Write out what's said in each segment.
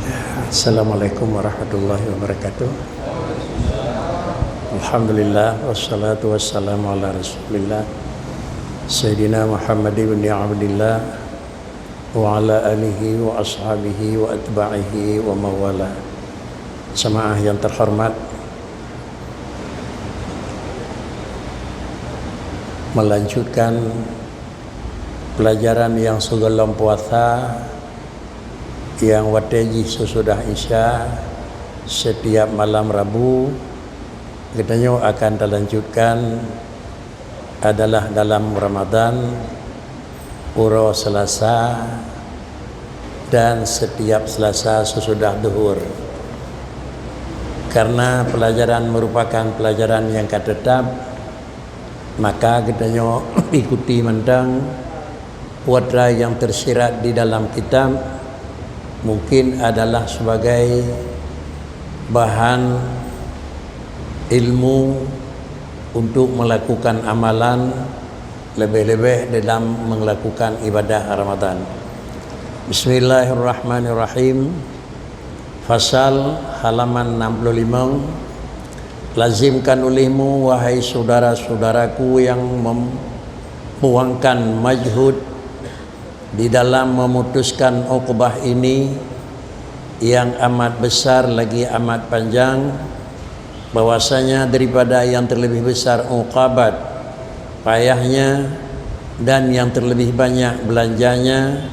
Assalamualaikum warahmatullahi wabarakatuh. Alhamdulillah wassalatu wassalamu ala Rasulillah Sayyidina Muhammad ibn Abdillah wa ala alihi wa ashabihi wa atba'ihi wa mawala. Jamaah yang terhormat, melanjutkan pelajaran yang sebelum puasa yang wateji sesudah Isya setiap malam Rabu. Katanya akan dilanjutkan adalah dalam Ramadan, pura Selasa, dan setiap Selasa sesudah duhur. Karena pelajaran merupakan pelajaran yang tetap, maka katanya ikuti mendang putra yang tersirat di dalam kitab mungkin adalah sebagai bahan ilmu untuk melakukan amalan lebih-lebih dalam melakukan ibadah Ramadan. Bismillahirrahmanirrahim. Fasal halaman 65. Lazimkan olehmu wahai saudara-saudaraku yang membuangkan majhud di dalam memutuskan uqbah ini yang amat besar lagi amat panjang, bahwasanya daripada yang terlebih besar uqabat payahnya dan yang terlebih banyak belanjanya,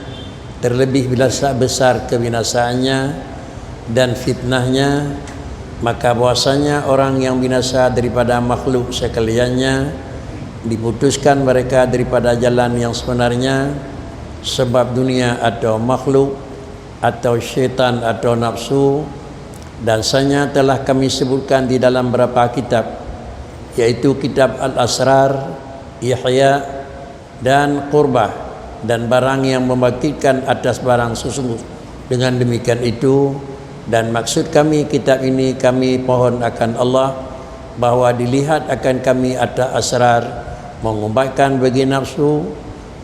terlebih besar kebinasaannya dan fitnahnya, maka bahwasanya orang yang binasa daripada makhluk sekaliannya diputuskan mereka daripada jalan yang sebenarnya sebab dunia atau makhluk atau syaitan atau nafsu. Dan sanya telah kami sebutkan di dalam beberapa kitab, yaitu kitab Al-Asrar, Ihya, dan Qurbah, dan barang yang membangkitkan atas barang sesungguh. Dengan demikian itu, dan maksud kami kitab ini kami pohon akan Allah bahwa dilihat akan kami atas asrar, mengubahkan bagi nafsu,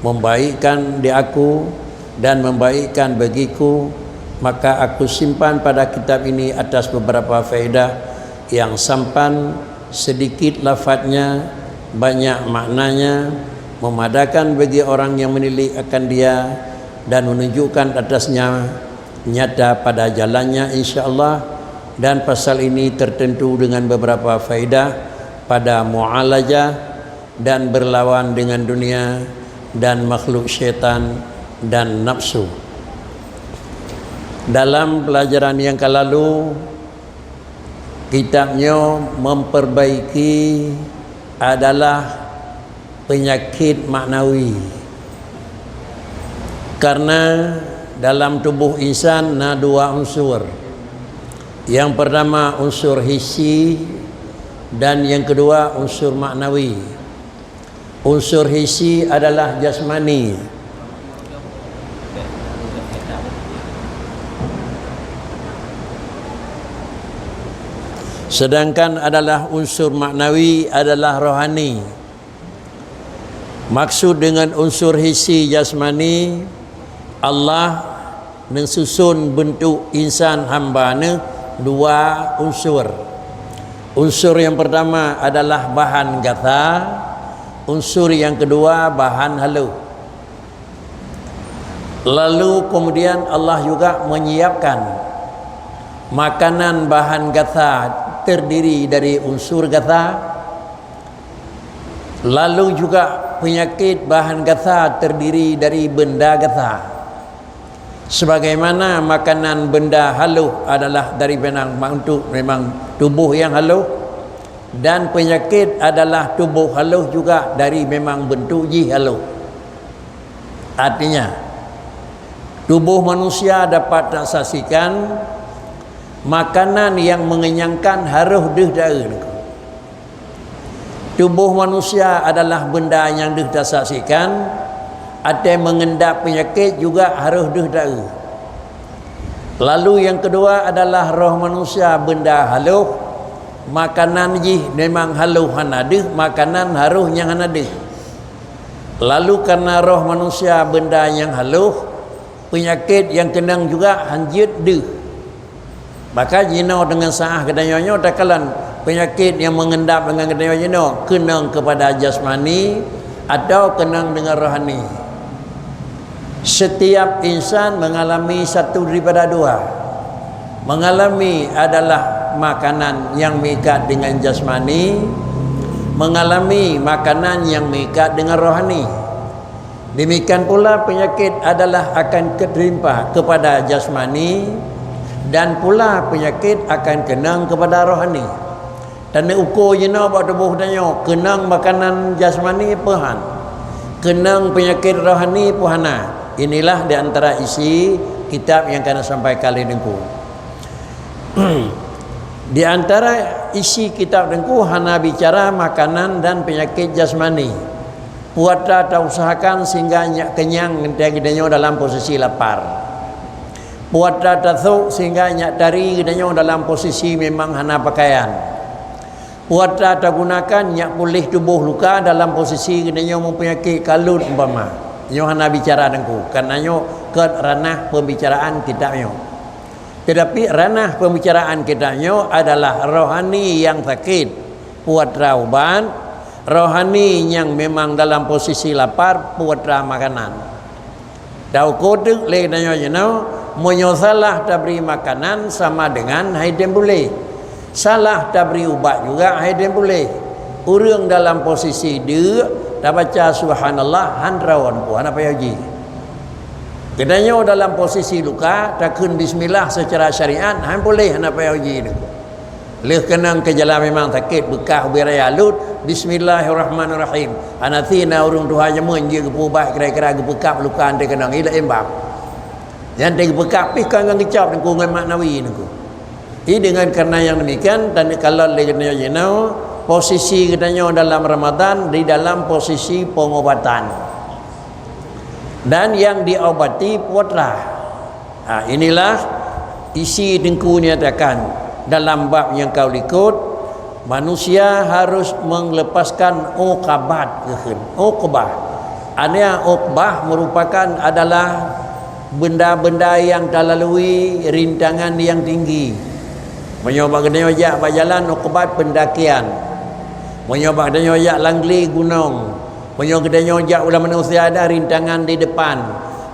membaikkan di aku dan membaikkan bagiku. Maka aku simpan pada kitab ini atas beberapa faedah yang sampan, sedikit lafadznya, banyak maknanya, memadakan bagi orang yang menilik akan dia dan menunjukkan atasnya nyata pada jalannya insya-Allah. Dan pasal ini tertentu dengan beberapa faedah pada mu'alajah dan berlawan dengan dunia dan makhluk syaitan dan nafsu. Dalam pelajaran yang lalu, kitabnya memperbaiki adalah penyakit maknawi. Karena dalam tubuh insan ada dua unsur. Yang pertama unsur hissi dan yang kedua unsur maknawi. Unsur hissi adalah jasmani, sedangkan adalah unsur maknawi adalah rohani. Maksud dengan unsur hissi jasmani, Allah mensusun bentuk insan hamba-Nya dua unsur. Unsur yang pertama adalah bahan gatha, unsur yang kedua bahan halu. Lalu kemudian Allah juga menyiapkan makanan bahan gatha terdiri dari unsur gatha. Lalu juga penyakit bahan gatha terdiri dari benda gatha. Sebagaimana makanan benda haluh adalah dari memang tubuh yang haluh, dan penyakit adalah tubuh haluh juga dari memang bentuk ji haluh. Artinya tubuh manusia dapat tersaksikan makanan yang mengenyangkan haruh deh. Tubuh manusia adalah benda yang tersaksikan. Ada mengendap penyakit juga haruh deh. Lalu yang kedua adalah roh manusia benda haluh. Makanan jih memang haluh hanadih, makanan haruh yang hanadih. Lalu karena roh manusia benda yang haluh, penyakit yang kenang juga hanjit deh. Maka jino dengan sah kedayanya takalan penyakit yang mengendap dengan kedaya jino kenang kepada jasmani atau kenang dengan rohani. Setiap insan mengalami satu daripada dua. Mengalami adalah makanan yang mengikat dengan jasmani, mengalami makanan yang mengikat dengan rohani. Demikian pula penyakit adalah akan keterima kepada jasmani dan pula penyakit akan kenang kepada rohani. Dan ukur jina buat tubuh danyo kenang makanan jasmani puhan, kenang penyakit rohani puhana. Inilah di antara isi kitab yang kena sampai kali dengku. Di antara isi kitab dengku hana bicara makanan dan penyakit jasmani. Puatra atau usahakan sehingga kenyang denyo dalam posisi lapar. Puatra tathuk sehingga nyak dari denyo dalam posisi memang hana pakaian. Puatra gunakan nyak pulih tubuh luka dalam posisi denyo mempunyai kalut umpama. Nyo hana bicara dengku karena nyo ke ranah pembicaraan kitabnya. Tetapi ranah pembicaraan kitabnya adalah rohani yang sakit, puatra uban, rohani yang memang dalam posisi lapar, puatra makanan. Dau kodek le danyo jeno monyo salah tabri makanan sama dengan haiden boleh. Salah tabri ubat juga haiden boleh. Urang dalam posisi dia dah baca subhanallah handrawan puan apa yaji. Kedanya dalam posisi luka takun bismillah secara syariat han boleh han apa yaji ni. Leh kenang ke jalan memang sakit bekah biraya lut bismillahirrahmanirrahim. Anathina urung Tuhan jamun je gepubat kira-kira gebekap luka ante kenang ila embab. Yang dia gebekap pi kan ngecap dengan kungan maknawi niku. Ini dengan karena yang demikian dan kalau legenda jenau posisi katanya dalam Ramadan di dalam posisi pengobatan dan yang diobati putra. Inilah isi dengku nyatakan dalam bab yang kau ikut, manusia harus melepaskan uqabat. Uqbah ania uqbah merupakan adalah benda-benda yang terlalui rintangan yang tinggi. Menyoba kedanya jak berjalan uqbat pendakian. Menyoba kedanya jak langgli gunung. Menyoba kedanya jak ulah manusia ada rintangan di depan.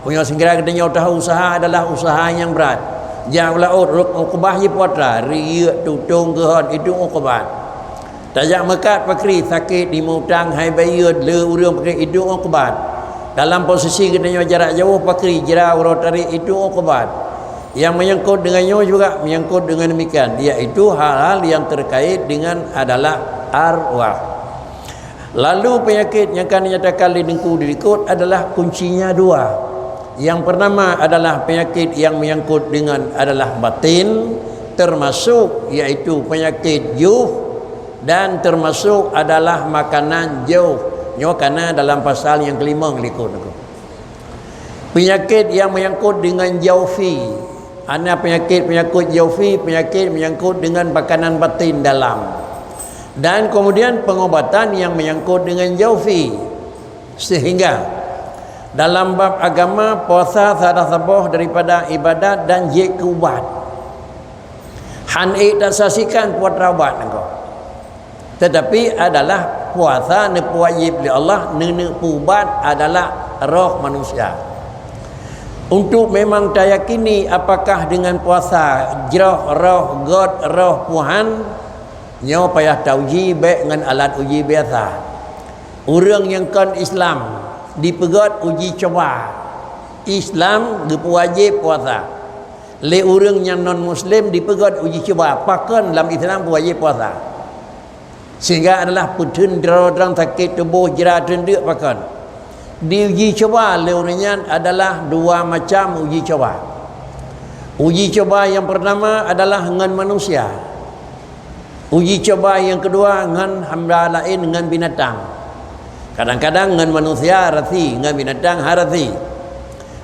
Menyoba segera kedanya tahu usaha adalah usaha yang berat. Jak ulah uqbah je putra, riak tutung gehon itu uqbat. Tajak mekat pakri sakit di mutang hai bayud le urang pakri itu uqbat. Dalam posisi kedanya jarak jauh pakri jera rotari itu uqbat. Yang menyangkut dengannya juga menyangkut dengan demikian, iaitu hal-hal yang terkait dengan adalah arwah. Lalu penyakit yang akan dinyatakan dengku dirikut adalah kuncinya dua. Yang pertama adalah penyakit yang menyangkut dengan adalah batin, termasuk iaitu penyakit juf dan termasuk adalah makanan juf. Nyo karena dalam pasal yang kelima ngelikut. Penyakit yang menyangkut dengan jaufi. Ana penyakit jaufi, penyakit menyangkut dengan makanan batin dalam. Dan kemudian pengobatan yang menyangkut dengan jaufi. Sehingga dalam bab agama puasa salah sabah daripada ibadat dan je ke ubat. Han tak saksikan puasa ubat engkau. Tetapi adalah puasa ne wajib li Allah, ne ubat adalah roh manusia. Untuk memang tayakini apakah dengan puasa jroh roh god roh Tuhan nyo payah tauji baik dengan alat uji biasa. Orang yang kan Islam dipegat uji coba. Islam wajib puasa. Le orang yang non muslim dipegat uji coba. Pakan dalam Islam wajib puasa. Sehingga adalah putun drang sakit tubuh jerat rendak pakan. Diuji coba leurnya adalah dua macam uji coba. Uji coba yang pertama adalah dengan manusia. Uji coba yang kedua dengan hamba lain, dengan binatang. Kadang-kadang dengan manusia rasi, dengan binatang harasi.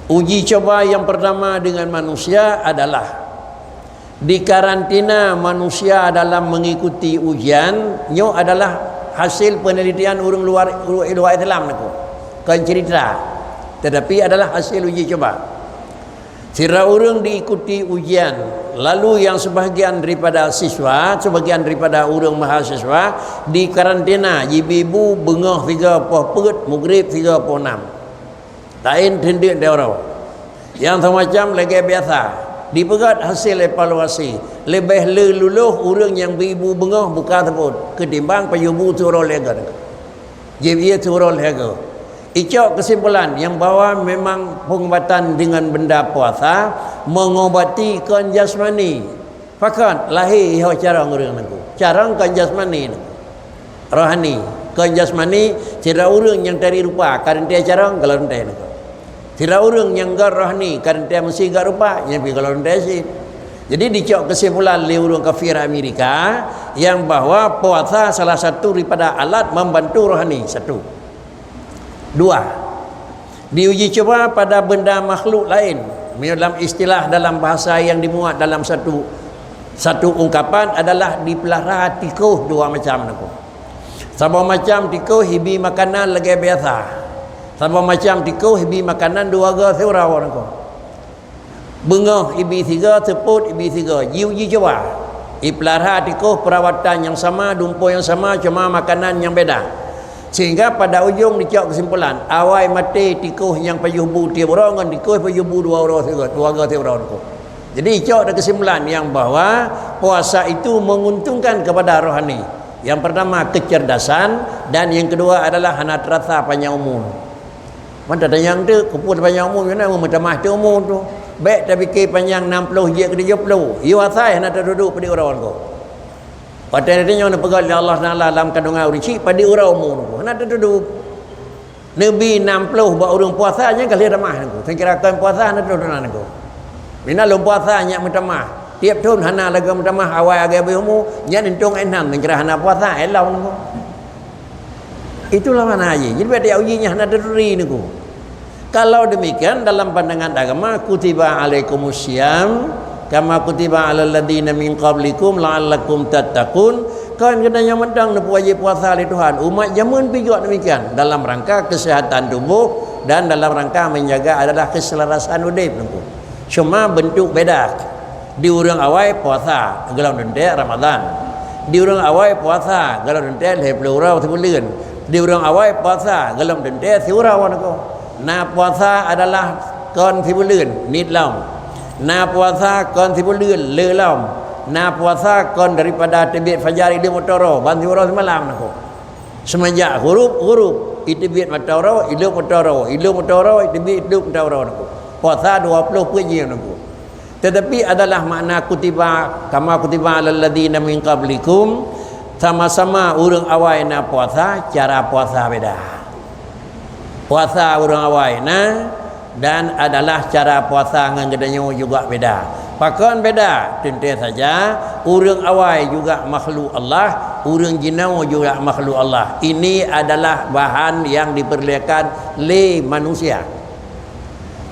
Uji coba yang pertama dengan manusia adalah di karantina manusia dalam mengikuti ujian. Nyo adalah hasil penelitian orang luar Islam niku. Kan cerita, tetapi adalah hasil uji coba. Sira urang diikuti ujian, lalu yang sebahagian daripada siswa, sebahagian daripada urang mahasiswa di karantina, ibu bengah 30 maghrib 36. Lain tindik dia orang. Yang macam lagi biasa, dipegat hasil evaluasi, lebih luluh urang yang ibu bengah buka tersebut ketimbang payubu turun lega. Jadi ia turun lega. Icok kesimpulan yang bahawa memang pengobatan dengan benda puasa mengobati kan jasmani. Fakat lahir iho cara ngurang naku. Cara kan jasmani naku. Rohani kan jasmani tidak urang yang dari rupa karena dia cara kalau rentai naku. Tidak urang yang gar rohani karena dia mesti gar rupa yang pi kalau rentai sih. Jadi dicok kesimpulan li urang kafir Amerika yang bahawa puasa salah satu daripada alat membantu rohani. Satu. Dua, diuji coba pada benda makhluk lain. Dalam istilah dalam bahasa yang dimuat dalam satu ungkapan adalah dipelihara tikuh dua macam naku. Sama macam tikuh hibi makanan lagi biasa. Sama macam tikuh hibi makanan dua ga seurau naku. Bengah hibi tiga, seput hibi tiga. Diuji coba. Dipelihara tikuh perawatan yang sama, dumpo yang sama, cuma makanan yang beda. Sehingga pada ujung dicok kesimpulan awai mati tikuh yang payubu tiap orang dengan tikuh payubu dua orang tiap orang. Jadi cok ada kesimpulan yang bahawa puasa itu menguntungkan kepada rohani. Yang pertama kecerdasan dan yang kedua adalah hanat rasa panjang umur. Mana ada yang tu kuput panjang umur mana memecamah tu umur tu. Baik tapi ke panjang 60 je ke 70. You asai hanat duduk pada orang kau. Pada dia nak pegang Allah Taala dalam kandungan urici pada orang umur. Nak duduk Nabi 60 buat orang puasanya kali ramah aku. Saya kirakan puasa nak duduk aku. Mina lom puasanya mutamah. Tiap tahun hana lagi mutamah awal agak berumur nya nentung enam kira hana puasa elau aku. Itulah mana aja. Jadi pada ujinya hana duri aku. Kalau demikian dalam pandangan agama kutiba alaikumusiyam kama kutiba alal ladina min qablikum la'allakum tattaqun. Kan kena yang mendang nak wajib puasa oleh Tuhan. Umat zaman juga demikian dalam rangka kesehatan tubuh dan dalam rangka menjaga adalah keselarasan hidup nunggu. Cuma bentuk beda. Di urang awal puasa gelam dente Ramadan. Di urang awal puasa gelam dente leplurau sebulan. Di urang awal puasa gelam dente siurau nunggu. Nah puasa adalah kon sebulan nitlam. Na puasa kon sebulan lelam. Na puasa kon daripada terbit fajar ilmu toro bantu orang semalam aku. Semenjak huruf itibit matoro ilmu toro itibit ilmu toro aku. Puasa 20 puji aku. Tetapi adalah makna kutiba kama kutiba alal ladina min qablikum sama-sama urang awal na puasa cara puasa beda. Puasa urang awal na dan adalah cara puasa dengan gedenya juga beda. Pakaian beda, tentu saja urang awai juga makhluk Allah, urang jinau juga makhluk Allah. Ini adalah bahan yang diperlihatkan oleh manusia.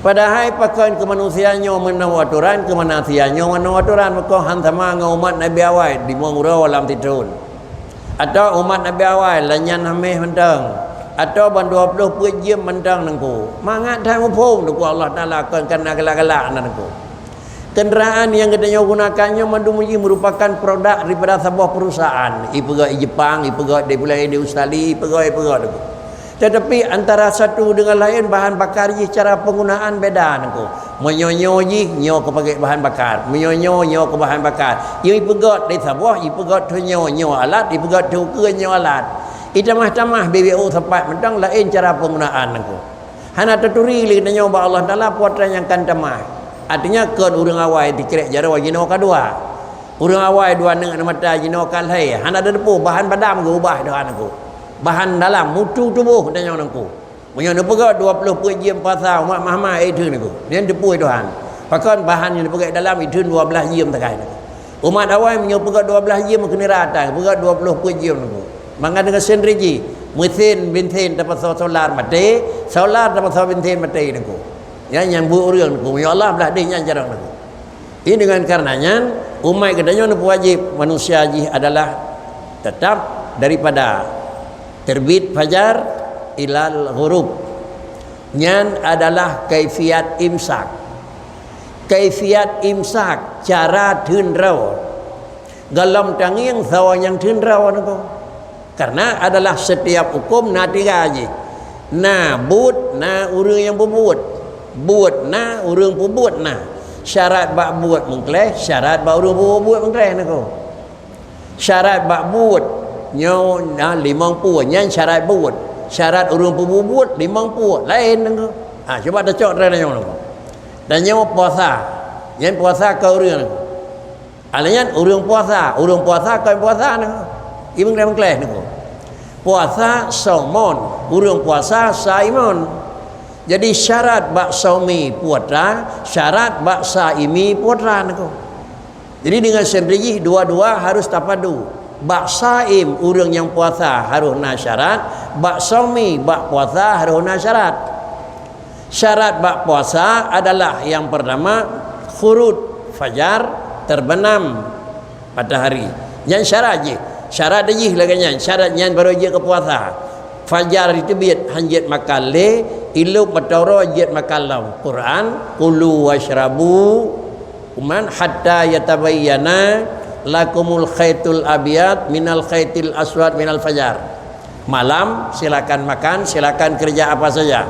Padahal pakaian kemanusiaannya menawaturan, kemanasiannya menawaturan maka hantam umat Nabi awai di mengurau alam tidun. Atau umat Nabi awai lanyan hameh mentang. Atau ban 20 pejam mentang nangku. Mangat tang pun tu Allah Taala akan galak-galak nangku. Kenderaan yang kita gunakannya merupakan produk daripada sebuah perusahaan. Ipegat Jepang, ipegat di Pulau di Australia, ipegat. Tetapi antara satu dengan lain bahan bakar cara penggunaan beda nangku. Menyonyo nyo ke pakai bahan bakar. Menyonyo ke bahan bakar. Yang ipegat di sebuah ipegat tu nyo alat, ipegat tu ke nyo alat. Itamah-tamah BBO tempat mentang lain cara penggunaan aku. Hana terturi li kita nyoba Allah Taala puatan yang kan tamah. Artinya kan urang awal dikira jara wajino kedua. Urang awal dua neng mata jino kalai. Hana ada depu bahan padam ke ubah doan aku. Bahan dalam mutu tubuh kita nyoba aku. Punya depu 20 jam pasal mak mahmah itu aku. Dia depu doan. Pakan bahan yang dipakai dalam itu 12 jam terkai. Umat awal menyoba 12 jam kena rata, pakai 20 jam aku. Maka dengan senriji mesin bintang dapat solar mati solar dapat bintang mati niku ya yang urang niku ya Allah belah dia jarang niku ini dengan karenanya umat kedanya wajib manusia ji adalah tetap daripada terbit fajar ilal ghurub nyan adalah kaifiat imsak kaifiat imsak, cara thun rau galam tangiang sawa yang thun rau nako. Karena adalah setiap hukum na tiga je. Na buat na urang yang berbuat, buat na urang berbuat na. Syarat bak buat mengkleh, syarat bak urang berbuat mengkleh nako. Syarat bak buat nyo na 50 nyan syarat buat. Syarat urang berbuat 50 lain nako. Coba dah cok dah nyo nako. Dan nyo puasa. Nyan puasa ke urang nako. Alanya urang puasa ke puasa nako. Ibang dah mengkleh nako. Puasa saumon, urang puasa saimon. Jadi syarat bak saumi puasa, syarat bak saimi puasa nako. Jadi dengan sendiri dua-dua harus tapadu. Bak saim urang yang puasa harus na syarat, bak saumi bak puasa harus na syarat. Syarat bak puasa adalah yang pertama khurud fajar terbenam matahari. Yang syarat je. Syarat dia laganya, syarat yang baru je ke puasa. Fajar itu biat hanjat makan le, iluk batoro jat makan lau. Quran, kulu washrabu kuman hatta yatabayyana lakumul khaitul abyad minal khaitil aswad minal fajar. Malam silakan makan, silakan kerja apa saja.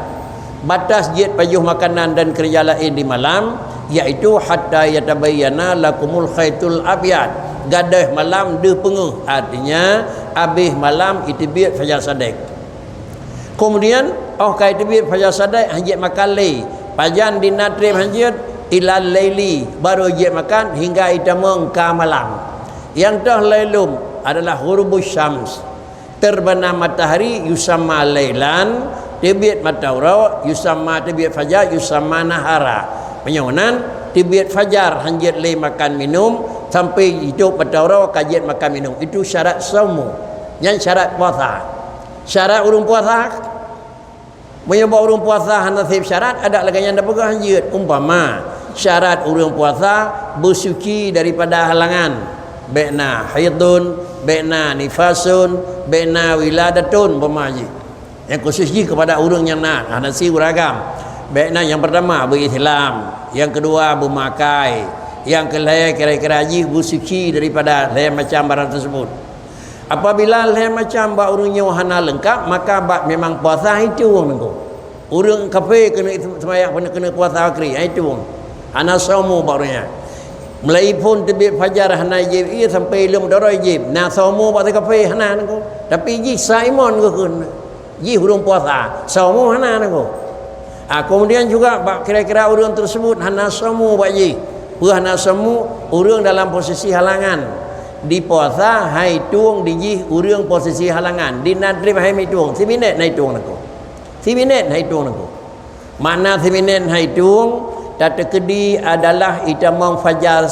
Batas jat pajuh makanan dan kerja lain di malam, yaitu hatta yatabayyana lakumul khaitul abyad. Gadah malam de penguh, artinya habis malam itu biat fajar sadek. Kemudian kai itu biat fajar sadek hanjat makan le, pajan di natrim hanjat ilal laili, baru hanjat makan hingga itamong ka malam. Yang dah lailum adalah ghurubus syams, terbenam matahari yusamma lailan, tebiat matahari yusamma tebiat fajar yusamma nahara. Penyonan tebiat fajar hanjat le makan minum sampai hidup matahari kajian makan minum. Itu syarat saumu. Yang syarat puasa. Syarat urung puasa, menyebab urung puasa nasib syarat ada lagi yang dapat hanjat. Umpama syarat urung puasa bersuci daripada halangan, baikna haidun, baikna nifasun, baikna wiladatun, umpama haji. Yang khusus ji kepada urang yang nak nasi beragam. Baikna yang pertama berislam, yang kedua bermakai, yang kelaya kira-kira haji bersuci daripada lain macam barang tersebut. Apabila lain macam bak urangnya wahana lengkap, maka bak memang puasa itu wong. Urang kafir kena sembahyang kena puasa akhir itu wong. Ana saumu bak urangnya. Mulai pun terbit fajar hana jib ia sampai lum darah jib. Na saumu bak kafir hana nangko. Tapi ji saimon ke kun. Ji urang puasa, saumu hana nangko. Kemudian juga kira-kira urang tersebut hana saumu bak ji. Hana saumu urang dalam posisi halangan. Di puasa hai tuang di ji urang posisi halangan. Di nadrib hai mi tuang. 10 minit hai tuang nako. 10 minit hai tuang nako. Makna 10 minit hai tuang tata kedi adalah itamang fajar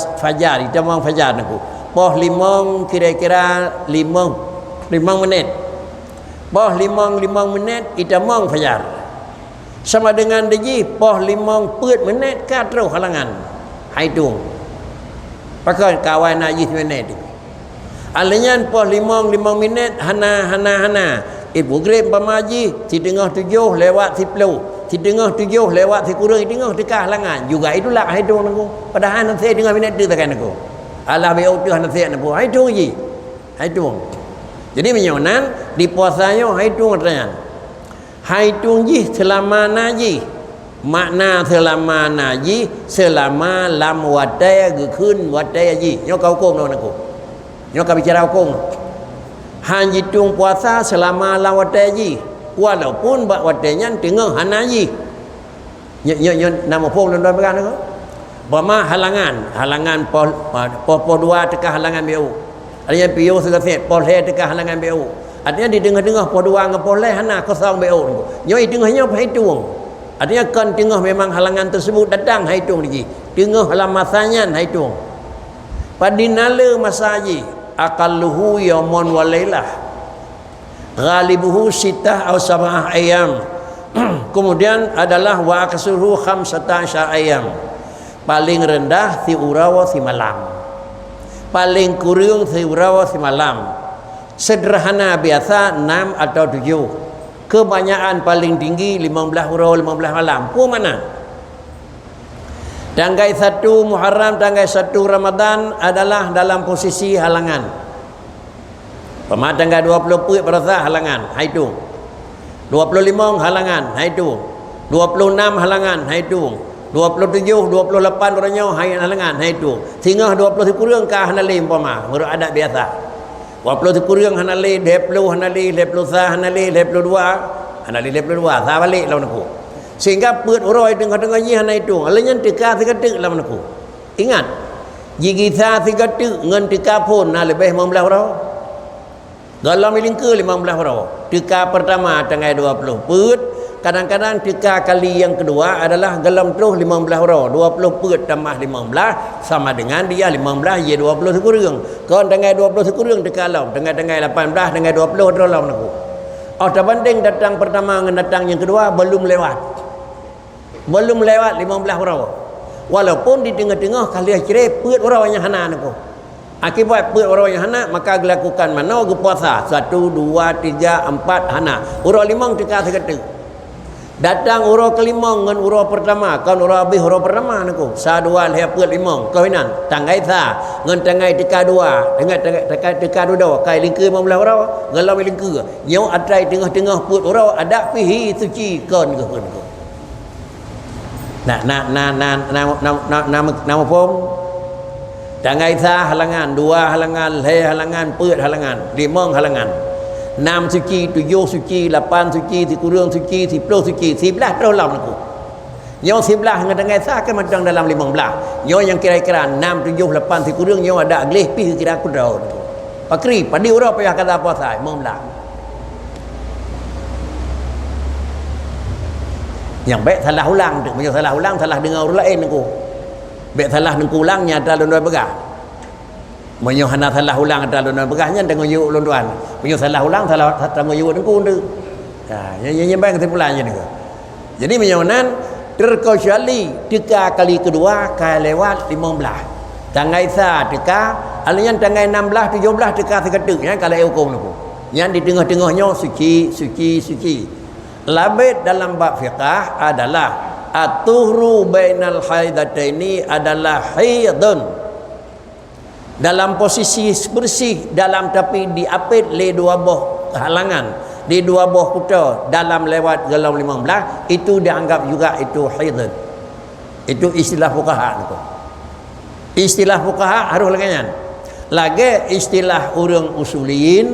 itamang fajar nako. Poh limong kira-kira 5 menit. Poh limong menit itamang fajar. Sama dengan deji poh limong put menit ka terus halangan. Hai tuang. Pakai kawan nak ji 10 minit. Alanyan poh limong minit hana. Ibu grade pamaji di tengah 7 lewat 10. Di tengah 7 lewat 10 kurang di tengah dekat halangan. Juga itulah hai tuang nako. Padahal nanti tengah minit tu takkan nako. Allah be utuh nanti nako. Hai tuang ji. Hai tuang. Jadi menyonan di puasanya hai tuang katanya. Hai tuang ji selama naji. Makna selama naji selama lam wadai gekun wadai ji. Nyo kau kong nako. Nyo kau bicara hukum. Hanji tung puasa selama lawat haji. Walaupun bak watanya tengah hanaji. Nyo nama pun dan bagan ko. Bama halangan pol 2 tekah halangan BU. Artinya PU segaset pol he tekah halangan BU. Artinya di tengah-tengah pol 2 dengan pol le hana kosong BU. Nyo i tengahnya hai tuang. Artinya kan tengah memang halangan tersebut datang hai tuang lagi. Tengah lamasannya hai tuang. Padinala masa haji aqalluhu yaumun wa lailah ghalibuhu sitah atau sab'ah ayam. Kemudian adalah wa aksuruhu 15 ayam. Paling rendah si urawa si malam, paling kurang si urawa si malam. Sederhana biasa 6 atau 7. Kebanyakan paling tinggi 15 urawa 15 malam. Pu mana? Tanggal 1 Muharram, tanggal 1 Ramadan adalah dalam posisi halangan. Pemah tanggal 20 Puit berasa halangan, hai tu. 25 halangan, hai tu. 26 halangan, hai tu. 27, 28 orangnya hai halangan, hai tu. Sehingga 20 kurang ke hanali umpama, menurut adat biasa. 20 kurang hanali, 20 hanali, 21 hanali, 22 hanali, 22 sah balik lawan aku. Sehingga put uroi tengah-tengah nyi hanai tu. Alanya teka seketik lawan aku. Ingat, gigi sa seketik ngan teka pun na lebih 15 orang. Dalam milingke 15 orang. Teka pertama tanggal 20 put. Kadang-kadang teka kali yang kedua adalah dalam terus 15 orang. 20 put tambah 15 sama dengan dia 15 ia 20 sekurang. Kau tanggal 20 sekurang teka lawan. Tanggal 18 tanggal 20 terus lawan aku. Oh, terbanding datang pertama dengan datang yang kedua belum lewat. Belum lewat 15 orang. Walaupun di tengah-tengah kali akhir put orang yang hana aku. Akibat put orang yang hana maka dilakukan mana ke puasa 1 2 3 4 hana. Urang 5 teka seketik. Datang urang kelima dengan urang pertama, kan urang habis urang pertama aku. Sa dua leh put 5. Kawinan tanggai sa dengan tanggai teka 2, dengan teka 2 kai lingke 15 orang, gelam lingke. Nyau atai tengah-tengah put urang ada pihi suci kon ke pun. Nama pom tanggai sa halangan, 2 halangan, leh halangan, put halangan, 5 halangan, 6 suci, 7 suci, 8 suci, 10 suci, 10 suci, 11 terus lawan aku. Nyo 11 dengan tanggai sa kan macam dalam 15. Nyo yang kira-kira 6, 7, 8, 10 nyo ada gleh pi kira aku dah. Pakri padi urang payah kata puasa 15. Yang baik salah ulang tu, macam salah ulang salah dengar orang lain aku. Baik salah nengku ulangnya ada luan begah. Macam hana salah ulang ada luan begahnya dengan yuk luan. Macam salah ulang salah dengan yuk nengku tu. Yang baik kesimpulannya ni. Jadi macam nan terkecuali teka kali kedua kali lewat 15. Tanggai sa teka, alanya tanggai 16, 17 teka seketik ya kalau hukum tu. Yang di tengah-tengahnya suci, suci, suci. Labid dalam bab fiqah adalah at-tuhru bainal haidataini adalah haidun. Dalam posisi bersih dalam tapi diapit le 2 buah halangan, di 2 buah kuta dalam lewat gelau 15 itu dianggap juga itu haidun. Itu istilah fuqaha tu. Istilah fuqaha harus lagian. Lagi istilah urang usuliyin,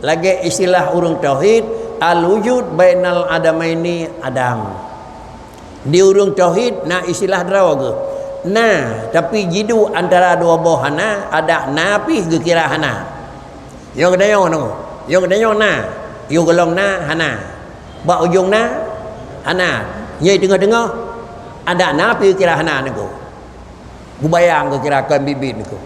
lagi istilah urang tauhid al-wujud bainal adamaini adam. Di urung tauhid na istilah drawa ke. Nah, tapi jidu antara 2 buah hana ada napi ke kira hana. Yo kedayo no. Yo kedayo na. Yo gelom na hana. Ba ujung na hana. Nyai tengah-tengah ada napi kira hana niku. Gubayang ke kira kan bibit niku.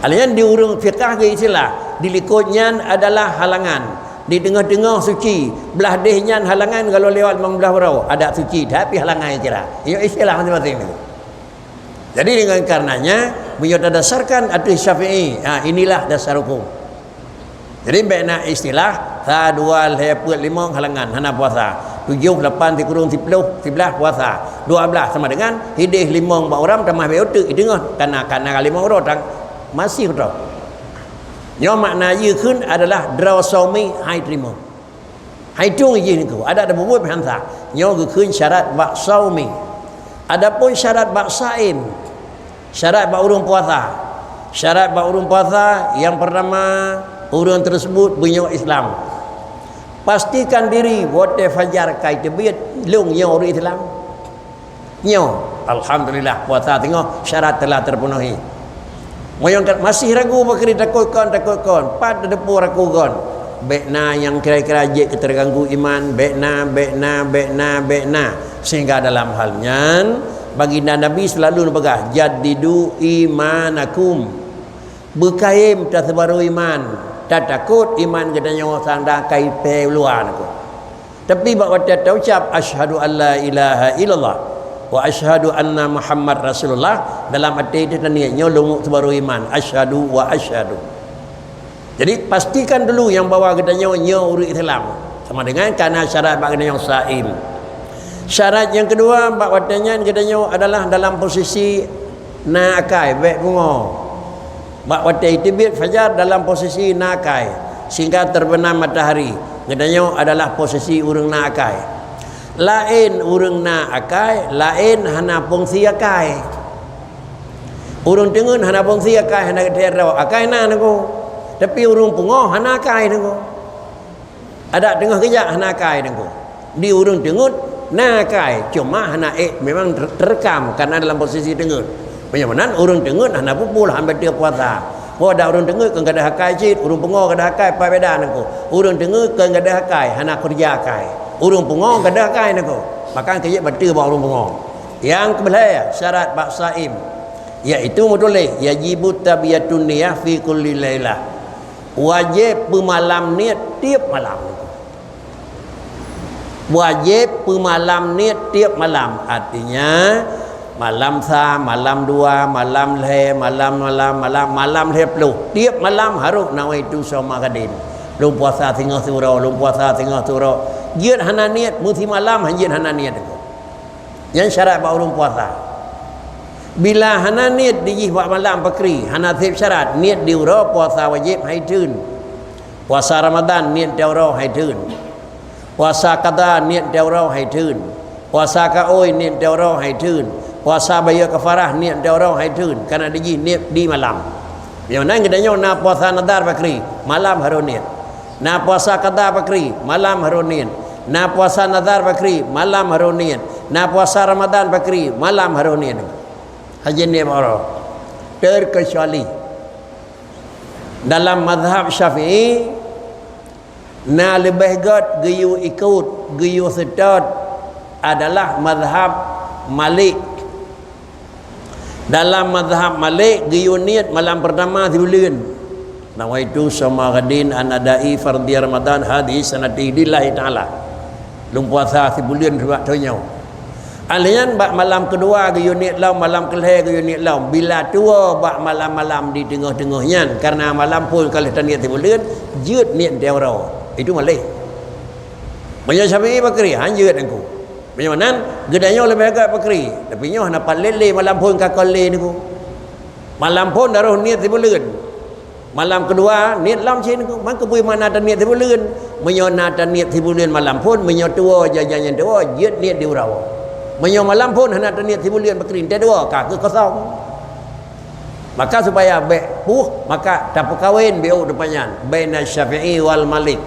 Alanya di urung fiqah ke istilah dilikutnya adalah halangan. Di tengah-tengah suci, belah dehnya halangan kalau lewat 15 orang ada suci tapi halangan yang kira. Ini istilah masing-masing itu. Jadi dengan karenanya beliau dasarkan atas Syafi'i. Inilah dasar hukum. Jadi baiklah istilah sa 2 leh put 5 halangan hana puasa. 7 8 dikurung 10 11 puasa. 12 sama dengan hidih 5 orang tambah beotek di tengah karena 5 orang masih betul. Yang makna ia kun adalah draw saumi hai terima. Hai tung ye ni ku. Ada buat bahasa. Yang kun syarat bak saumi. Adapun syarat bak saim. Syarat bak urung puasa. Syarat bak urung puasa yang pertama urang tersebut punya Islam. Pastikan diri waktu fajar kai terbit lung yang orang Islam. Nyo alhamdulillah puasa tengok syarat telah terpenuhi. Masih ragu bakri takutkan pat depu ragukan bekna yang kira-kira je terganggu iman bekna sehingga dalam halnya baginda Nabi selalu berkata jaddidu imanakum berkaim tersebaru iman tak takut iman katanya sandang kai pe luar aku tapi bawa dia ucap asyhadu alla ilaha illallah wa asyhadu anna Muhammad Rasulullah dalam arti dia niatnya lumuk sebaru iman asyhadu wa asyhadu. Jadi pastikan dulu yang bawa katanya nya urut Islam sama dengan karena syarat bagi yang saim. Syarat yang kedua bab watanya katanya adalah dalam posisi nakai baik bunga. Bab watai tibit fajar dalam posisi nakai sehingga terbenam matahari. Katanya adalah posisi urang nakai. Lain urang nakai, lain hana fungsi akai. Urang tengun hana fungsi akai hana terau akai na nago. Tapi urang pungo hana akai nago. Ada tengah kejak hana akai nago. Di urang tengun nakai cuma hana memang terekam karena dalam posisi tengut. Penyamanan urang tengut hana pupul hampir tiap puasa. Ada urang tengut kan kada hakai cit, urang pungo kada hakai apa beda nako. Urang tengut kan kada hakai hana kerja hakai. Urang pungo kada hakai nako. Maka kaya betul ba urang pungo. Yang kebelah syarat bab saim iaitu mutoleh yajibu tabiyatun niyah fi kulli lailah. Wajib pemalam niat tiap malam. Wajib pemalam niat tiap malam. Artinya malam sa, malam dua, malam le, malam le peluh. Tiap malam harus nawaitu somakadin. Lum puasa tengah surau, lum puasa tengah surau. Jiat hana niat musim malam hanjit hana niat. Yang syarat bab ulum puasa. Bila hana niat di bab malam pakri, hana sip syarat niat di urau puasa wajib hai tun. Puasa Ramadan niat di urau hai tun. Puasa qada niat daurau hai tun. Puasa kaoi niat daurau hai tun. Puasa bayar kafarah niat daurau hai tun. Karena dia niat di malam. Yang mana katanya na puasa nadar bakri malam harus niat. Na puasa qada bakri malam harus niat. Na puasa nadar bakri malam harus niat. Na puasa Ramadan bakri malam harus niat. Haji niat orang terkecuali dalam mazhab Syafi'i na lebih god geyu ikut geyu sedot adalah mazhab Malik. Dalam mazhab Malik geyu niat malam pertama bulan nawaitu samakadin anadai fardhi Ramadan hadis sanati lillahi taala. Lum puasa sebulan waktunya. Alian bak malam kedua geyu niat lau, malam kelih geyu niat lau. Bila tua bak malam-malam di tengah-tengahnya karena malam pun kalau niat sebulan jut niat daurau. Itu malih. Banyak Syafi'i bakri hanjut aku. Banyak mana gedanya lebih agak bakri. Tapi nyoh nak lele malam pun kakak le niku. Malam pun daruh niat sebulan. Malam kedua niat lam cin niku. Maka bui mana ada niat sebulan. Menyona ada niat sebulan malam pun menyo tua jajannya tua jut niat di urau. Menyo malam pun hana ada niat sebulan bakri. Dia dua kaki kosong. Maka supaya maka dapat kawin biu depannya baina Syafi'i wal Malik.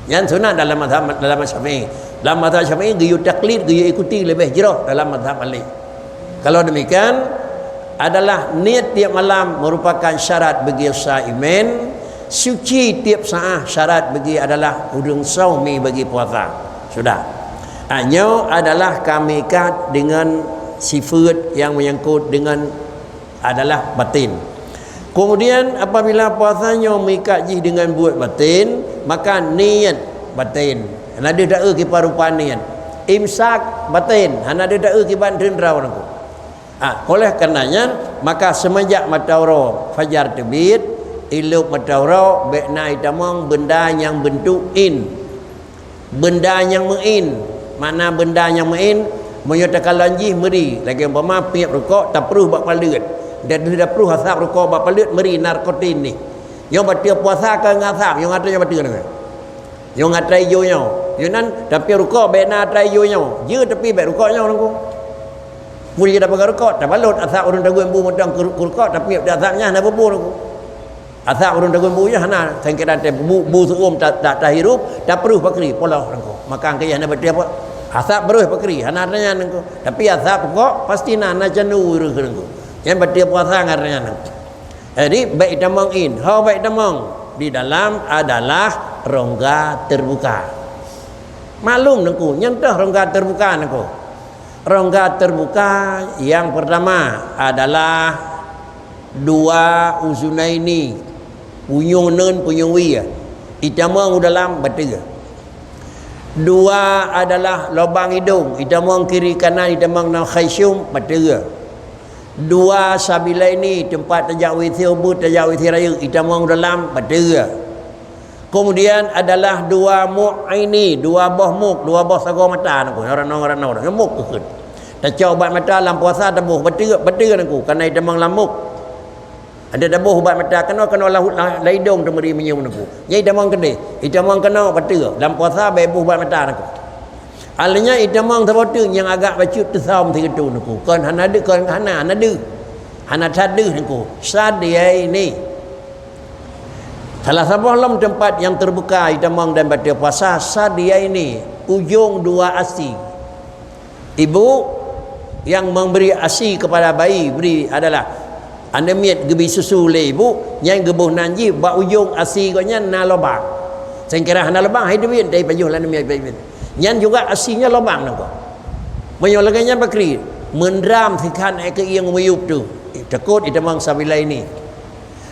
Yang sunat dalam mazhab Syafi'i. Dalam mazhab Syafi'i geyu taklid, geyu ikuti lebih jerah dalam mazhab Malik. Kalau demikian adalah niat tiap malam merupakan syarat bagi saimin, suci tiap saat syarat bagi adalah hudung saumi bagi puasa. Sudah. Hanya adalah kami kat dengan sifat yang menyangkut dengan adalah batin. Kemudian apabila puasanya mengikat jih dengan buat batin, maka niat batin. Hana dia tak kipa rupa niat. Imsak batin. Hana dia tak kipa dendrau nangku. Oleh karenanya maka semenjak matahari fajar terbit, iluk matahari bekna itamang benda yang bentuk in. Benda yang mengin. Mana benda yang mengin? Menyatakan lanjih meri. Lagi umpama piap rokok tak perlu buat palut. Dan tidak perlu hasab rokok bapa liut meri narkotin ni. Yang batia puasa ke ngasap, yang ada yang batia dengan. Yang ada ijonya. Yang nan tapi rokok bena ada ijonya. Je tapi baik rokoknya orang ko. Muli kita pakai rokok, tak balut asap orang dagu embu modang rokok tapi ada asapnya nak bubur ko. Asap orang dagu embunya hana sangkira te bu suum tak hirup, tak perlu pakri pola orang ko. Maka angkaya hana batia apa? Asap beruh pakri hana adanya nang ko. Tapi asap rokok pasti na janu urang ko. Yang bertiap puasa ngaranya. Jadi baik damang in, baik damang di dalam adalah rongga terbuka. Malum nengku, nyentah rongga terbuka nengku. Rongga terbuka yang pertama adalah dua uzunaini, punyung nun punyung wi. Itamang dalam betiga. Dua adalah lubang hidung, itamang kiri kanan, itamang na khaysyum betiga. Dua sabila ini tempat tajawid ubud tajawid raya itamang dalam berdera. Kemudian adalah dua muk ini, dua boh muk, dua boh sago mata nak orang-orang muk ke. Tak ubat mata dalam puasa tabuh betul aku kerana demang lamuk. Ada tabuh ubat mata kena laidong temeri menyum aku. Nyai demang kedai, demang kena betul dalam puasa bebuh ubat mata aku. Alnya demang terbetul yang agak bacut tersam tiga tu aku. Kan hana ada kan hana ada. Hana tadu aku. Sadia ini salah satu tempat yang terbuka demang dan baca puasa sadia ini ujung dua asi. Ibu yang memberi asi kepada bayi beri adalah anda miat gebi susu le ibu yang gebuh nanji ba ujung asi ko nya na lobang sengkira hana lobang hai duit dai pajuh lan miat bayi nyan juga asinya lobang nako menyo laganya bakri mendram sikan ke yang muyup tu takut itamang sabila ini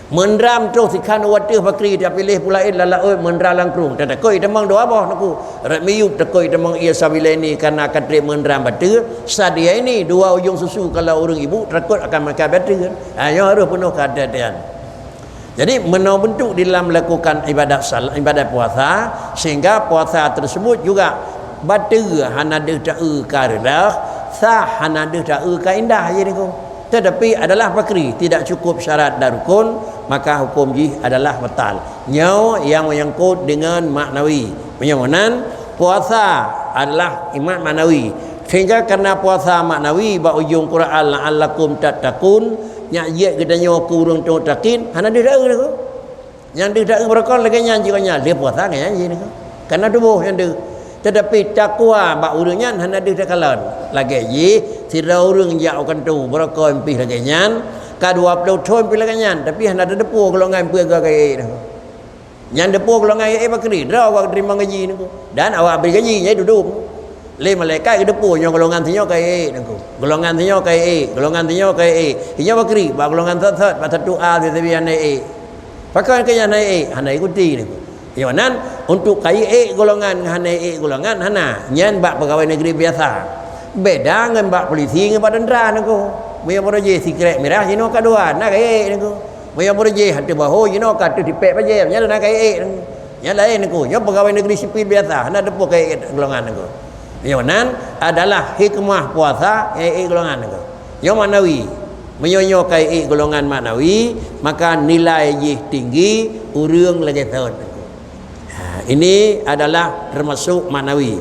mendram tu sikan wadah bakri dia pilih pula lala oi mendralang krung tak koi demang doa boh naku rat miyup tak koi demang ia sabila ini karena akan trip mendram batu sadia ini dua ujung susu kalau orang ibu takut akan makan batu yang harus penuh keadaan. Jadi menahu bentuk di dalam melakukan ibadat puasa sehingga puasa tersebut juga batu hanadeh tak karlah sah hanadeh tak indah jadi ko tetapi adalah bakri tidak cukup syarat dan rukun maka hukum jih adalah batal nyau yang menyangkut dengan maknawi penyamanan puasa adalah iman maknawi sehingga karena puasa maknawi ba ujung Quran la'allakum tattaqun nyak ye kita nyawa kurung tu takin hana dia dak ko yang dia dak berakal lagi nyanyi nya dia puasa nyanyi ni ko karena tubuh yang dia tetapi takwa ba urangnya hana dia dak kalan lagi ye sira urang ja akan tu berakal empih lagi nyan kadua puluh tahun pilih nyan tapi hana ada depu golongan pe gagai nyan depu golongan bakri dah awak terima gaji ni ko dan awak beri gaji nyai duduk le malaikat ke depu yang golongan tinyo kai nangku golongan tinyo kai inya bakri ba golongan sat ba satu a tapi anai pakai ke yang nai hanai ikuti nangku yang nan untuk kai golongan hanai golongan hana nyan ba pegawai negeri biasa beda dengan ba polisi dengan ba tentera nangku Maya boroje sikret merah jino kadua nak kai nangku maya boroje hatu baho jino katu dipek paje nya nak kai nangku nya lain nangku nya pegawai negeri sipil biasa hana depu kai golongan nangku yang nan adalah hikmah puasa golongan itu. Yang manawi menyonyo kai golongan manawi maka nilai jih tinggi urang lagi tahun. Ini adalah termasuk manawi.